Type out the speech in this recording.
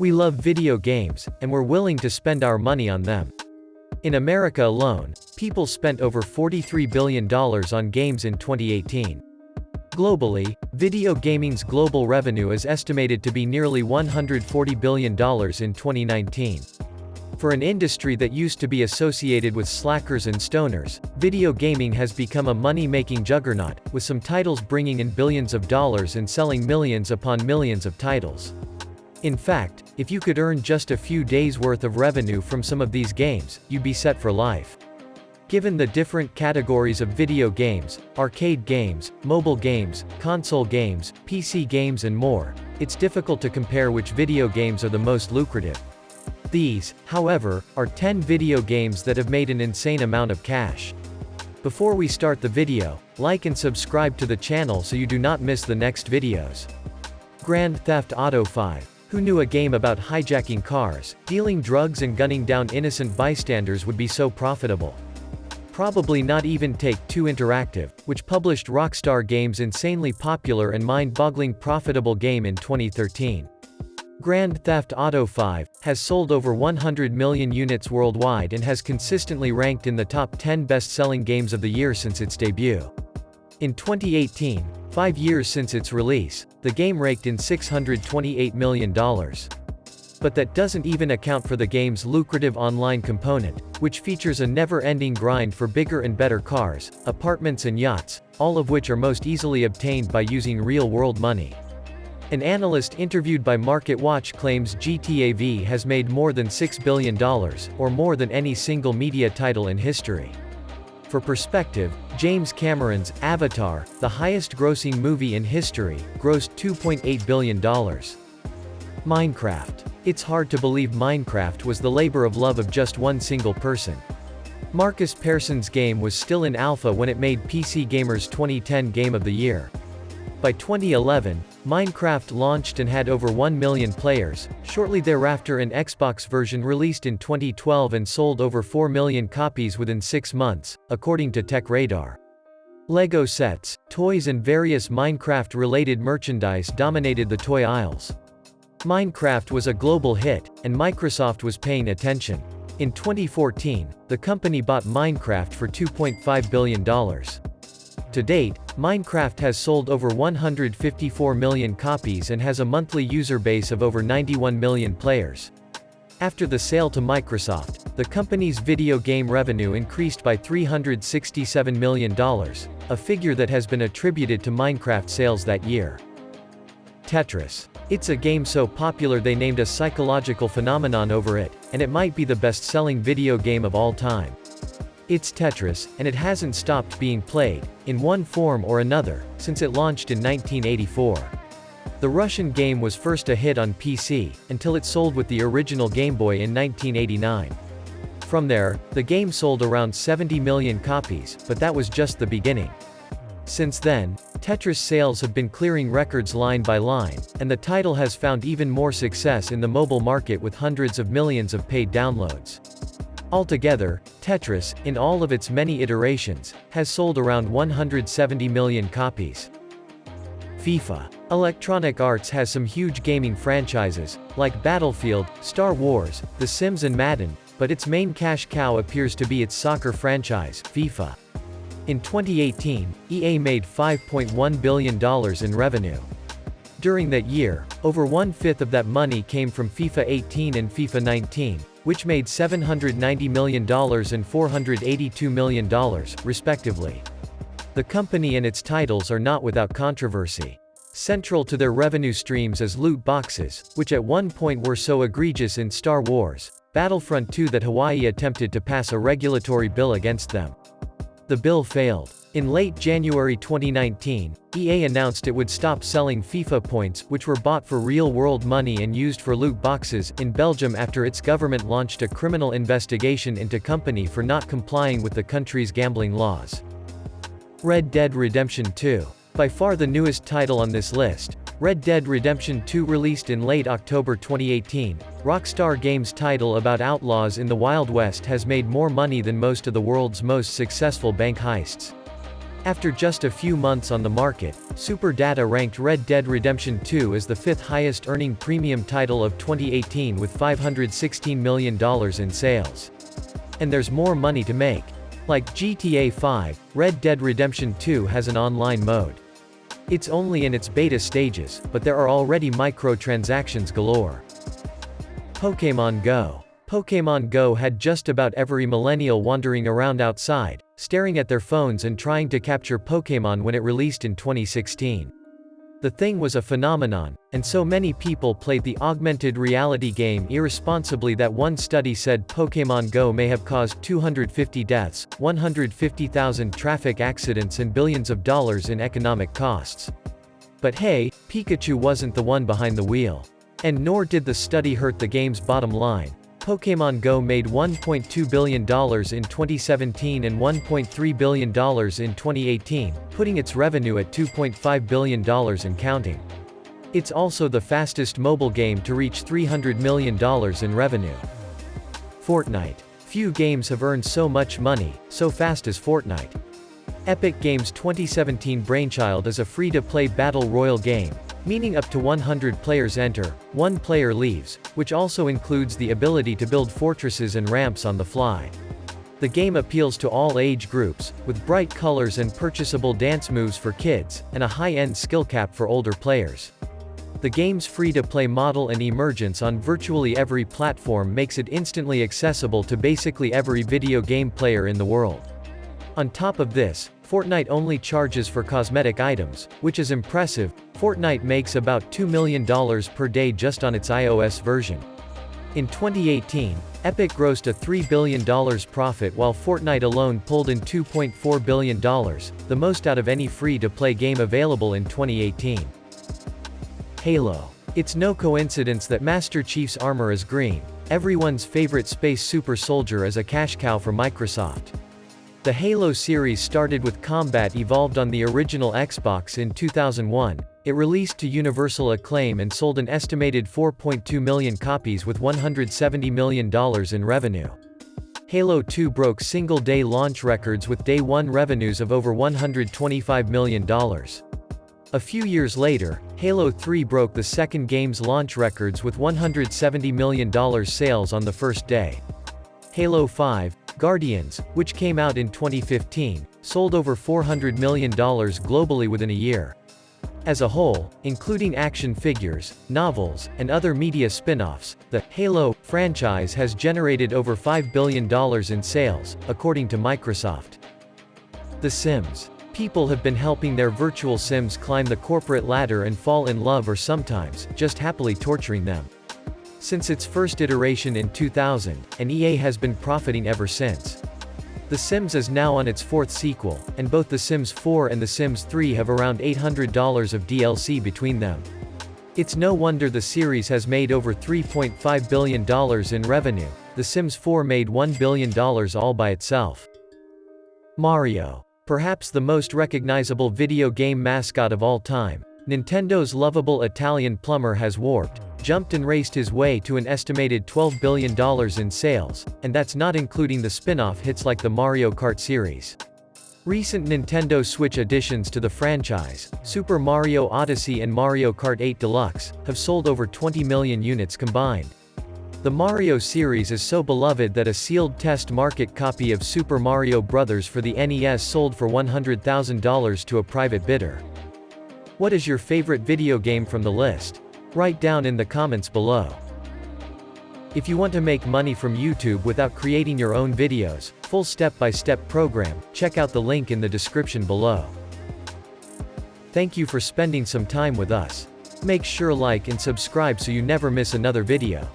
We love video games, and we're willing to spend our money on them. In America alone, people spent over $43 billion on games in 2018. Globally, video gaming's global revenue is estimated to be nearly $140 billion in 2019. For an industry that used to be associated with slackers and stoners, video gaming has become a money-making juggernaut, with some titles bringing in billions of dollars and selling millions upon millions of titles. In fact, if you could earn just a few days' worth of revenue from some of these games, you'd be set for life. Given the different categories of video games, arcade games, mobile games, console games, PC games and more, it's difficult to compare which video games are the most lucrative. These, however, are 10 video games that have made an insane amount of cash. Before we start the video, like and subscribe to the channel so you do not miss the next videos. Grand Theft Auto 5. Who knew a game about hijacking cars, dealing drugs and gunning down innocent bystanders would be so profitable? Probably not even Take-Two Interactive, which published Rockstar Games' insanely popular and mind-boggling profitable game in 2013. Grand Theft Auto 5 has sold over 100 million units worldwide and has consistently ranked in the top 10 best-selling games of the year since its debut. In 2018, 5 years since its release, the game raked in $628 million. But that doesn't even account for the game's lucrative online component, which features a never-ending grind for bigger and better cars, apartments and yachts, all of which are most easily obtained by using real-world money. An analyst interviewed by MarketWatch claims GTA V has made more than $6 billion, or more than any single media title in history. For perspective, James Cameron's Avatar, the highest-grossing movie in history, grossed $2.8 billion. Minecraft. It's hard to believe Minecraft was the labor of love of just one single person. Marcus Pearson's game was still in alpha when it made PC Gamer's 2010 Game of the Year. By 2011, Minecraft launched and had over 1 million players. Shortly thereafter, an Xbox version released in 2012 and sold over 4 million copies within 6 months, according to TechRadar. Lego sets, toys and various Minecraft-related merchandise dominated the toy aisles. Minecraft was a global hit, and Microsoft was paying attention. In 2014, the company bought Minecraft for $2.5 billion. To date, Minecraft has sold over 154 million copies and has a monthly user base of over 91 million players. After the sale to Microsoft, the company's video game revenue increased by $367 million, a figure that has been attributed to Minecraft sales that year. Tetris. It's a game so popular they named a psychological phenomenon over it, and it might be the best-selling video game of all time. It's Tetris, and it hasn't stopped being played, in one form or another, since it launched in 1984. The Russian game was first a hit on PC, until it sold with the original Game Boy in 1989. From there, the game sold around 70 million copies, but that was just the beginning. Since then, Tetris sales have been clearing records line by line, and the title has found even more success in the mobile market with hundreds of millions of paid downloads. Altogether, Tetris, in all of its many iterations, has sold around 170 million copies. FIFA. Electronic Arts has some huge gaming franchises, like Battlefield, Star Wars, The Sims and Madden, but its main cash cow appears to be its soccer franchise, FIFA. In 2018, EA made $5.1 billion in revenue. During that year, over one-fifth of that money came from FIFA 18 and FIFA 19, which made $790 million and $482 million, respectively. The company and its titles are not without controversy. Central to their revenue streams is loot boxes, which at one point were so egregious in Star Wars Battlefront 2 that Hawaii attempted to pass a regulatory bill against them. The bill failed. In late January 2019, EA announced it would stop selling FIFA points, which were bought for real-world money and used for loot boxes, in Belgium after its government launched a criminal investigation into company for not complying with the country's gambling laws. Red Dead Redemption 2. By far the newest title on this list, Red Dead Redemption 2 released in late October 2018, Rockstar Games' title about outlaws in the Wild West has made more money than most of the world's most successful bank heists. After just a few months on the market, SuperData ranked Red Dead Redemption 2 as the 5th highest earning premium title of 2018 with $516 million in sales. And there's more money to make. Like GTA 5, Red Dead Redemption 2 has an online mode. It's only in its beta stages, but there are already microtransactions galore. Pokémon Go. Pokémon Go had just about every millennial wandering around outside, staring at their phones and trying to capture Pokémon when it released in 2016. The thing was a phenomenon, and so many people played the augmented reality game irresponsibly that one study said Pokémon Go may have caused 250 deaths, 150,000 traffic accidents and billions of dollars in economic costs. But hey, Pikachu wasn't the one behind the wheel. And nor did the study hurt the game's bottom line. Pokémon Go made $1.2 billion in 2017 and $1.3 billion in 2018, putting its revenue at $2.5 billion and counting. It's also the fastest mobile game to reach $300 million in revenue. Fortnite. Few games have earned so much money, so fast as Fortnite. Epic Games' 2017 brainchild is a free-to-play battle royale game, meaning up to 100 players enter, 1 player leaves, which also includes the ability to build fortresses and ramps on the fly. The game appeals to all age groups, with bright colors and purchasable dance moves for kids, and a high-end skill cap for older players. The game's free-to-play model and emergence on virtually every platform makes it instantly accessible to basically every video game player in the world. On top of this, Fortnite only charges for cosmetic items, which is impressive. Fortnite makes about $2 million per day just on its iOS version. In 2018, Epic grossed a $3 billion profit while Fortnite alone pulled in $2.4 billion, the most out of any free-to-play game available in 2018. Halo. It's no coincidence that Master Chief's armor is green, everyone's favorite space super soldier as a cash cow for Microsoft. The Halo series started with combat evolved on the original Xbox in 2001, it released to universal acclaim and sold an estimated 4.2 million copies with $170 million in revenue. Halo 2 broke single-day launch records with day one revenues of over $125 million. A few years later, Halo 3 broke the second game's launch records with $170 million sales on the first day. Halo 5, Guardians, which came out in 2015, sold over $400 million globally within a year. As a whole, including action figures, novels, and other media spin-offs, the Halo franchise has generated over $5 billion in sales, according to Microsoft. The Sims. People have been helping their virtual Sims climb the corporate ladder and fall in love or sometimes, just happily torturing them. Since its first iteration in 2000, and EA has been profiting ever since. The Sims is now on its 4th sequel, and both The Sims 4 and The Sims 3 have around $800 of DLC between them. It's no wonder the series has made over $3.5 billion in revenue. The Sims 4 made $1 billion all by itself. Mario. Perhaps the most recognizable video game mascot of all time, Nintendo's lovable Italian plumber has warped, jumped and raced his way to an estimated $12 billion in sales, and that's not including the spin-off hits like the Mario Kart series. Recent Nintendo Switch additions to the franchise, Super Mario Odyssey and Mario Kart 8 Deluxe, have sold over 20 million units combined. The Mario series is so beloved that a sealed test market copy of Super Mario Bros. For the NES sold for $100,000 to a private bidder. What is your favorite video game from the list? Write down in the comments below. If you want to make money from YouTube without creating your own videos, full step-by-step program, check out the link in the description below. Thank you for spending some time with us. Make sure like and subscribe so you never miss another video.